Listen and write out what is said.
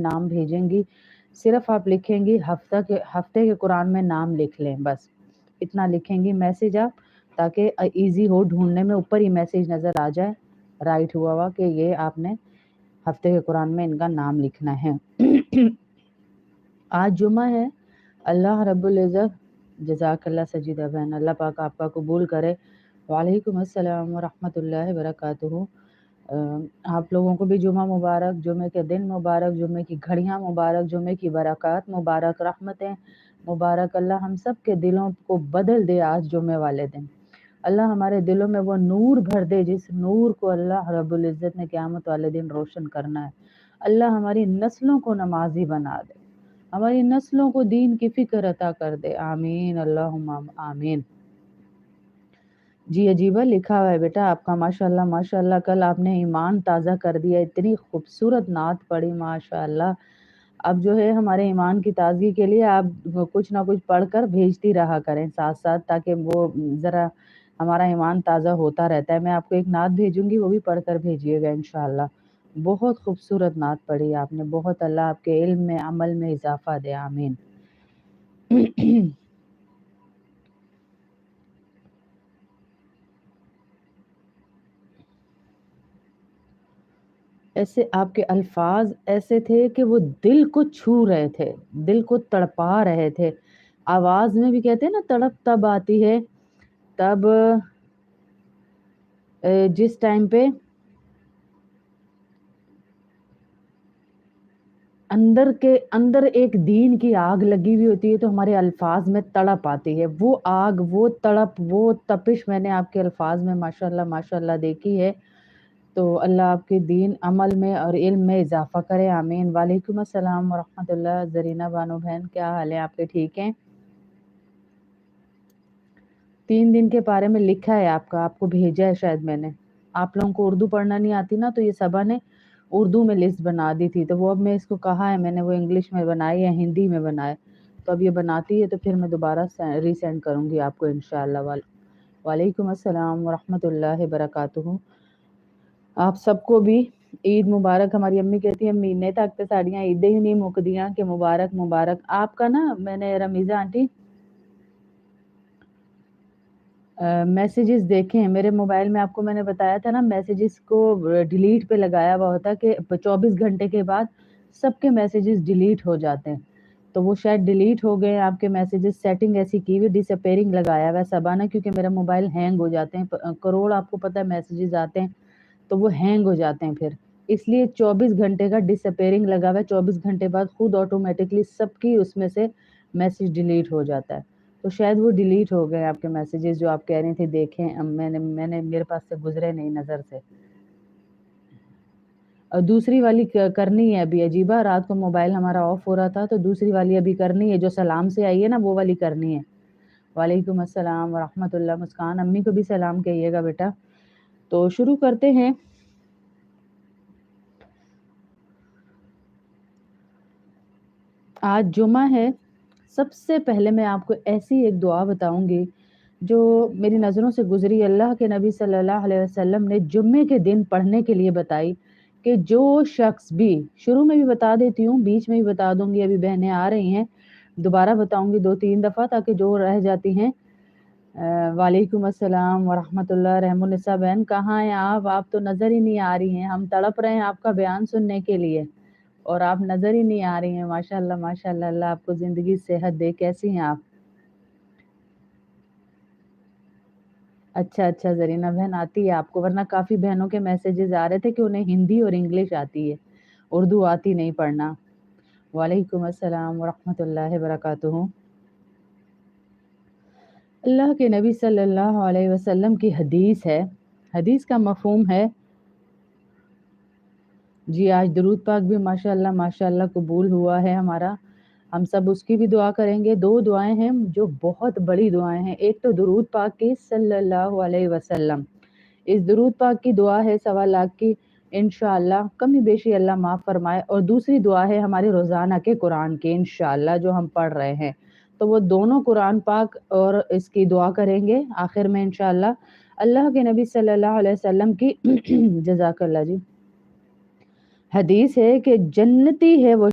नाम भेजेंगी, सिर्फ आप लिखेंगी हफ्ते के कुरान में नाम लिख लें, बस इतना लिखेंगी मैसेज आप, ताकि इजी हो ढूंढने में। ऊपर ही मैसेज नज़र आ जाए राइट हुआ कि ये आपने हफ्ते के कुरान में इनका नाम लिखना है। आज जुमा है। अल्लाह रब्बुल इज़्ज़त जज़ाकल्लाह सजीदा बहन, अल्लाह पाक आपका कबूल करे। वालेकुम अस्सलाम व रहमतुल्लाहि व बरकातुहू। आप लोगों को भी जुमा मुबारक, जुमे के दिन मुबारक, जुमे की घड़ियाँ मुबारक, जुमे की बरक़ात मुबारक, रहमतें मुबारक। अल्लाह हम सब के दिलों को बदल दे आज जुमे वाले दिन। अल्लाह हमारे दिलों में वो नूर भर दे जिस नूर को अल्लाह रब्बुल इज़्ज़त ने क़यामत वाले दिन रोशन करना है। अल्लाह हमारी नस्लों को नमाजी बना दे, हमारी नस्लों को दीन की फ़िक्र अता कर दे। आमीन अल्लाहुम्मा आमीन। जी अजीबा लिखा हुआ है बेटा आपका, माशाल्लाह माशाल्लाह। कल आपने ईमान ताज़ा कर दिया, इतनी खूबसूरत नात पढ़ी माशाल्लाह। अब जो है हमारे ईमान की ताज़गी के लिए आप कुछ ना कुछ पढ़कर भेजती रहा करें साथ साथ, ताकि वो ज़रा हमारा ईमान ताज़ा होता रहता है। मैं आपको एक नात भेजूंगी, वो भी पढ़कर भेजिएगा इंशाअल्लाह। बहुत खूबसूरत नात पढ़ी आपने, बहुत। अल्लाह आपके इल्म में अमल में इजाफ़ा दे, आमीन। ऐसे आपके अल्फाज ऐसे थे कि वो दिल को छू रहे थे, दिल को तड़पा रहे थे। आवाज़ में भी कहते हैं ना तड़प तब आती है, तब जिस टाइम पे अंदर एक दीन की आग लगी हुई होती है, तो हमारे अल्फाज में तड़प आती है। वो आग, वो तड़प, वो तपिश मैंने आपके अल्फाज में माशाल्लाह माशाल्लाह देखी है। तो अल्लाह आपके दीन अमल में और इल्म में इजाफ़ा करे, आमीन। वालेकुम अस्सलाम व रहमतुल्लाह। ज़रीना बानो बहन क्या हाल है आपके, ठीक हैं? 3 दिन के बारे में लिखा है आपका, आपको भेजा है शायद मैंने। आप लोगों को उर्दू पढ़ना नहीं आती ना, तो ये सबा ने उर्दू में लिस्ट बना दी थी, तो वो अब मैं इसको कहा है मैंने, वो इंग्लिश में बनाई है, हिंदी में बनाए। तो अब ये बनाती है तो फिर मैं दोबारा रीसेंड करूँगी आपको इंशाअल्लाह। वालेकुम अस्सलाम व रहमतुल्लाहि बरकातुहू। आप सबको भी ईद मुबारक। हमारी अम्मी कहती है महीने तक तो साड़ियाँ ईदें ही नहीं मुकदियाँ कि मुबारक मुबारक। आपका ना मैंने रमीज़ा आंटी मैसेजेस देखे हैं मेरे मोबाइल में, आपको मैंने बताया था ना मैसेजेस को डिलीट पे लगाया हुआ होता कि 24 घंटे के बाद सबके मैसेजेस डिलीट हो जाते हैं, तो वो शायद डिलीट हो गए आपके मैसेजेस। सेटिंग ऐसी की हुई डिसअपेयरिंग लगाया हुआ है सबा ने, क्योंकि मेरा मोबाइल हैंग हो जाते हैं, करोड़ आपको पता है मैसेजेस आते हैं तो वो हैंग हो जाते हैं फिर, इसलिए 24 घंटे का डिसअपेयरिंग लगा हुआ है। 24 घंटे बाद खुद ऑटोमेटिकली सबकी उसमें से मैसेज डिलीट हो जाता है, तो शायद वो डिलीट हो गए आपके मैसेजेस जो आप कह रही थी देखें। मैंने मेरे पास से गुजरे नहीं नज़र से। और दूसरी वाली करनी है अभी अजीबा, रात को मोबाइल हमारा ऑफ हो रहा था तो दूसरी वाली अभी करनी है, जो सलाम से आई है ना वो वाली करनी है। वालेकुम अस्सलाम व रहमतुल्लाह। मुस्कान अम्मी को भी सलाम कहिएगा बेटा। तो शुरू करते हैं। आज जुमा है। सबसे पहले मैं आपको ऐसी एक दुआ बताऊंगी जो मेरी नज़रों से गुजरी। अल्लाह के नबी सल्लल्लाहु अलैहि वसल्लम ने जुम्मे के दिन पढ़ने के लिए बताई कि जो शख्स भी, शुरू में भी बता देती हूँ, बीच में भी बता दूंगी, अभी बहनें आ रही हैं दोबारा बताऊंगी 2-3 दफ़ा ताकि जो रह जाती हैं। वालेकुम अस्सलाम व रहमतुल्लाह। रहमुन्निसा बहन कहाँ हैं आप तो नज़र ही नहीं आ रही हैं, हम तड़प रहे हैं आपका बयान सुनने के लिए और आप नज़र ही नहीं आ रही हैं। माशाल्लाह माशाल्लाह, अल्लाह आपको ज़िंदगी सेहत दे। कैसी हैं आप? अच्छा ज़रीना बहन आती है आपको, वरना काफ़ी बहनों के मैसेजेस आ रहे थे कि उन्हें हिंदी और इंग्लिश आती है, उर्दू आती नहीं पढ़ना। वालेकुम अस्सलाम व रहमतुल्लाहि बरकातुहू। अल्लाह के नबी सल्लल्लाहु अलैहि वसल्लम की हदीस है, हदीस का मफ़हूम है। जी आज दुरूद पाक भी माशाल्लाह माशाल्लाह कबूल हुआ है हमारा, हम सब उसकी भी दुआ करेंगे। 2 दुआएं हैं जो बहुत बड़ी दुआएं हैं, एक तो दुरूद पाक की सल्लल्लाहु अलैहि वसल्लम, इस दुरूद पाक की दुआ है 1.25 लाख की, इंशाअल्लाह कमी बेशी अल्लाह माफ़ फरमाए। और दूसरी दुआ है हमारे रोज़ाना के कुरान की इंशाअल्लाह जो हम पढ़ रहे हैं, तो वो दोनों कुरान पाक और इसकी दुआ करेंगे आखिर में इंशाअल्लाह। अल्लाह के नबी सल्लल्लाहु अलैहि वसल्लम की जज़ाकल्लाह जी हदीस है कि जन्नती है वो